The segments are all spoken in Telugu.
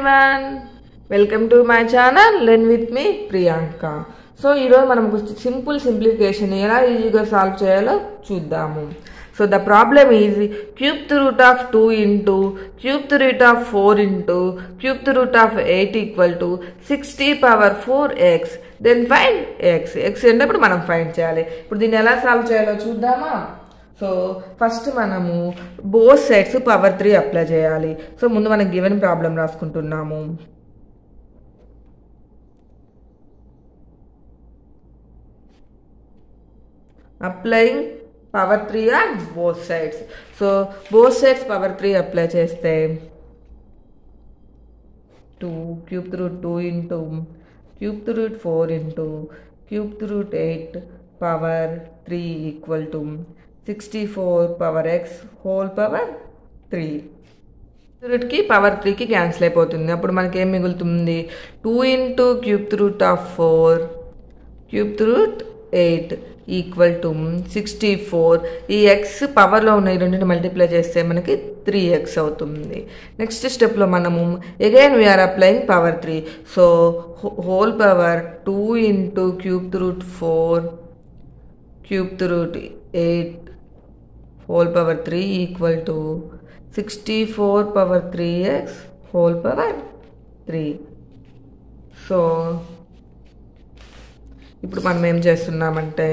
everyone, welcome to my channel Learn with me Priyanka. So ఈరోజు మనం సింపుల్ సింప్లిఫికేషన్ ఎలా ఈజీగా సాల్వ్ చేయాలో చూద్దాము. So the problem is cube root of 2 into cube root of 4 into cube root of 8 equal to 60 power 4x. Then find x. X అంటే మనం ఫైండ్ చేయాలి. ఇప్పుడు దీన్ని ఎలా సాల్వ్ చేయాలో చూద్దామా. సో ఫస్ట్ మనము బోత్ సైడ్స్ పవర్ 3 అప్లై చేయాలి. సో ముందు మనం గివెన్ ప్రాబ్లం రాసుకుంటున్నాము. Applying power 3 on both sides. So both sides power 3 apply చేస్తే 2 cube root 2 into cube root 4 into cube root 8 power 3 equal to 64 power x whole power 3. రూట్కి power 3కి క్యాన్సిల్ అయిపోతుంది. అప్పుడు మనకి ఏం మిగులుతుంది? 2 into cube root of 4 cube root 8 equal to 64. ఈ ఎక్స్ పవర్లో ఉన్న ఈ రెండింటిని మల్టిప్లై చేస్తే మనకి 3x అవుతుంది. నెక్స్ట్ స్టెప్లో మనము again we're applying power 3. So whole power 2 into cube root 4 cube root 8 whole power 3 equal to 64 power 3x whole power 3. So ఇప్పుడు మనం ఏం చేస్తున్నామంటే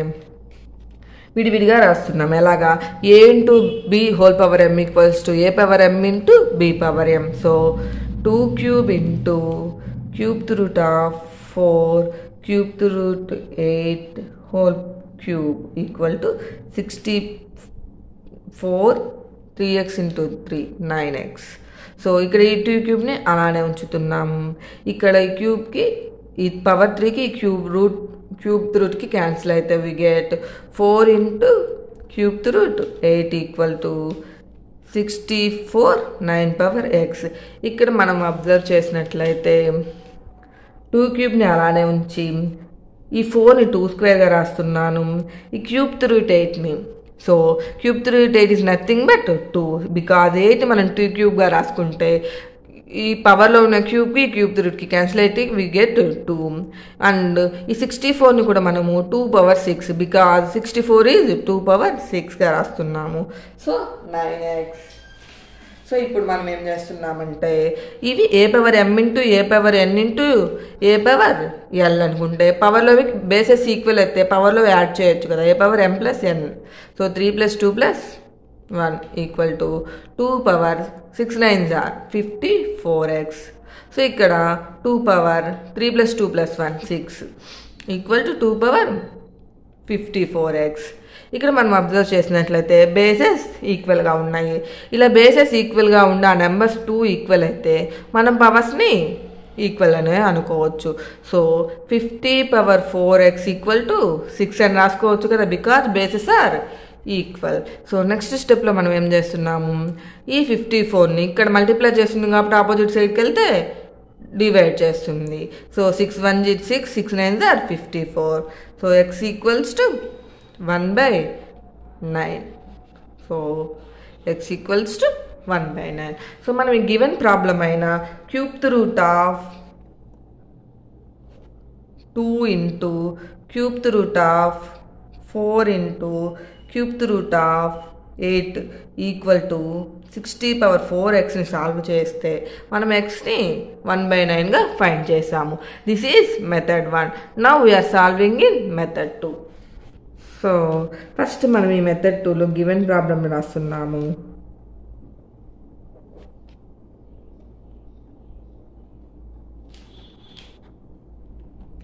విడివిడిగా రాస్తున్నాం. ఎలాగా? a into b whole power m equals to a power m into b power m. So 2 cube into cube root of 4 cube root 8 whole cube equal to 64 3x into 3 9x. So ఇక్కడ ఈ 2 క్యూబ్ని అలానే ఉంచుతున్నాము. ఇక్కడ ఈ క్యూబ్కి ఈ పవర్ 3కి ఈ క్యూబ్ రూట్కి క్యాన్సిల్ అయితే we get 4 into cube root 8 equal to 64 9 power x. ఇక్కడ మనం అబ్జర్వ్ చేసినట్లయితే 2 క్యూబ్ని అలానే ఉంచి ఈ 4ని 2 స్క్వేర్గా రాస్తున్నాను. ఈ క్యూబ్ రూట్ 8ని, so cube root 8 is nothing but 2. Because 8 మనం 2 క్యూబ్గా రాసుకుంటే ఈ పవర్లో ఉన్న క్యూబ్కి క్యూబ్ రూట్కి క్యాన్సిల్ అయితే వి గెట్ 2. అండ్ ఈ 64ని కూడా మనము 2 పవర్ 6 బికాజ్ 64 ఈజ్ 2 పవర్ 6గా రాస్తున్నాము. So 9x. సో ఇప్పుడు మనం ఏం చేస్తున్నామంటే ఇవి ఏ power m into A power n into A power l అనుకుంటే పవర్లో బేసెస్ ఈక్వల్ అయితే పవర్లో యాడ్ చేయొచ్చు కదా, A power m plus n. So 3 + 2 + 1 equal to 2 power 6 9s are 54x. So ఇక్కడ 2 power 3 + 2 + 1 6 equal to 2 power 54x. ఇక్కడ మనం అబ్జర్వ్ చేసినట్లయితే బేసెస్ ఈక్వల్గా ఉన్నాయి. ఇలా బేసెస్ ఈక్వల్గా ఉన్న ఆ నెంబర్స్ 2 ఈక్వల్ అయితే మనం పవర్స్ని ఈక్వల్ అనే అనుకోవచ్చు. So 50 power 4x equal to 6 అని రాసుకోవచ్చు కదా, because bases are equal. So next స్టెప్లో మనం ఏం చేస్తున్నాము? ఈ 54ని ఇక్కడ మల్టిప్లై చేస్తుంది కాబట్టి ఆపోజిట్ సైడ్కి వెళ్తే డివైడ్ చేస్తుంది. So 6 1 6 6 9s are 54. So x equals to 1/9. So x equals to 1/9. So మనం ఈ గివెన్ ప్రాబ్లం అయిన cube root of 2 into cube root of 4 into cube root of 8 equal to 60 power 4xని సాల్వ్ చేస్తే మనం xని 1/9గా ఫైండ్ చేసాము. This is method 1. Now we're solving in method 2. So first మనం ఈ మెథడ్ 2లో గివెన్ ప్రాబ్లం రాస్తున్నాము.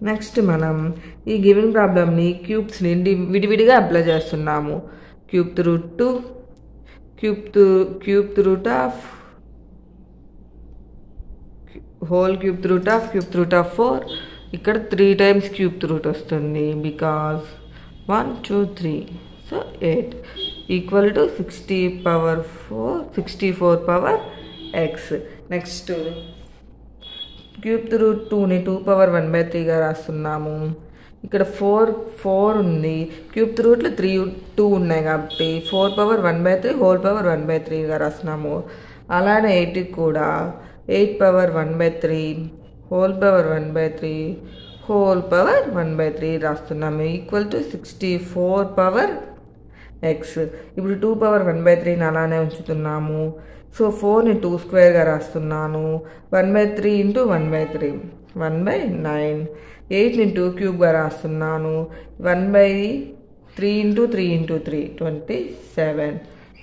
నెక్స్ట్ మనం ఈ గివెన్ ప్రాబ్లమ్ని క్యూబ్స్ని విడివిడిగా అప్లై చేస్తున్నాము. Cube root 2 cube root of whole cube root of 4 ఇక్కడ 3 టైమ్స్ క్యూబ్ రూట్ వస్తుంది because 1 2 3. So 8 equal to 64 power x. Next cube root 2ని 2 పవర్ 1/3గా రాస్తున్నాము. ఇక్కడ 4 ఉంది, క్యూబ్ రూట్లో 2 ఉన్నాయి కాబట్టి 4 పవర్ 1/3 హోల్ పవర్ 1/3గా రాస్తున్నాము. అలానే 8కి కూడా 8 power 1 by 3 whole power 1 by 3 whole power 1 by 3 రాస్తున్నాము ఈక్వల్ టు 64 పవర్ ఎక్స్. ఇప్పుడు 2 పవర్ 1 by 3 అలానే ఉంచుతున్నాము. సో 4ని 2 స్క్వేర్గా రాస్తున్నాను. 1 by 3 ఇంటూ 1 by 3 1 by 9. 8ని 2 క్యూబ్గా రాస్తున్నాను. 1 by 3 into 3 into 3 27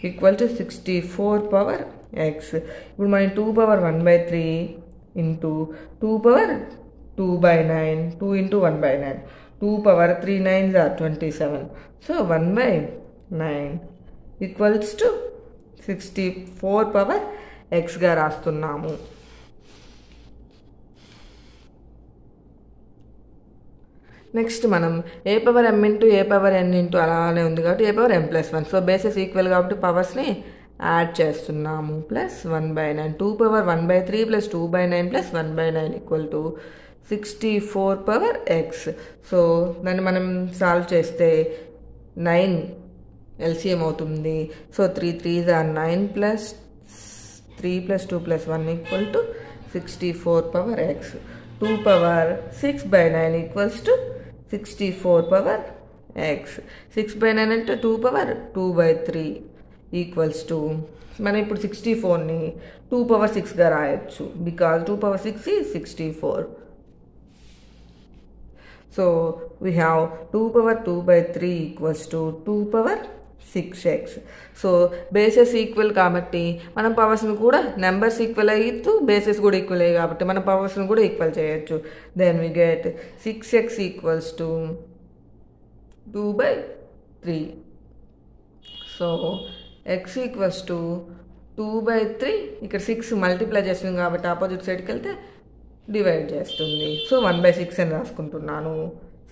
equal to 64 power X. ఇప్పుడు మనం 2 power 1 by 3 into 2 power 2 by 9 2 into 1 by 9 2 power 3 9s are 27. So 1 by 9 equals to 64 power ఎక్స్గా రాస్తున్నాము. నెక్స్ట్ మనం A power M into A power N into అలానే ఉంది కాబట్టి ఏ పవర్ ఎం ప్లస్ 1. సో బేసెస్ ఈక్వల్ కాబట్టి పవర్స్ని యాడ్ చేస్తున్నాము. Plus 1 by 9 2 power 1 by 3 plus 2 by 9 plus 1 by 9 equal to 64 power X. So దాన్ని మనం సాల్వ్ చేస్తే 9 ఎల్సిఎం అవుతుంది. So 3 3s are 9 plus 3 plus 2 plus 1 equal to 64 power X. 2 power 6 by 9 equals to 64 power X. 6 by 9 అంటే 2 పవర్ 2 by 3 ఈక్వల్స్ టు మనం ఇప్పుడు 64ని 2 పవర్ 6గా రాయొచ్చు because 2 power 6 is 64. So we have 2 power 2 by 3 equals to 2 power 6x. So bases equal కాబట్టి మనం పవర్స్ని కూడా నెంబర్స్ ఈక్వల్ అయ్యితూ బేసెస్ కూడా ఈక్వల్ అయ్యి కాబట్టి మనం పవర్స్ని కూడా ఈక్వల్ చేయొచ్చు. Then we get 6x equals to 2 by 3. So x equals to 2 by 3. ఇక్కడ 6 మల్టిప్లై చేస్తుంది కాబట్టి ఆపోజిట్ సైడ్కి వెళ్తే డివైడ్ చేస్తుంది. సో 1 by 6 అని రాసుకుంటున్నాను.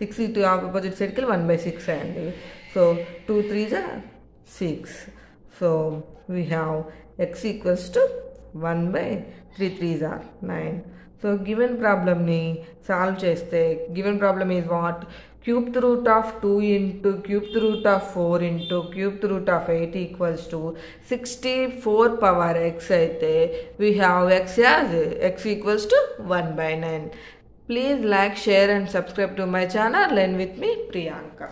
6 ఇటు ఆపోజిట్ సైడ్కి వెళ్ళి 1 by 6 అయ్యండి. So 2 3s are 6. So we have x equals to 1 by 3 3s are 9. So given problem ni solve cheste, given problem is what? Cubed root of 2 into cubed root of 4 into cubed root of 8 equals to 64 power x aithe we have x as x equals to 1 by 9. Please like, share and subscribe to my channel. Learn with me, Priyanka.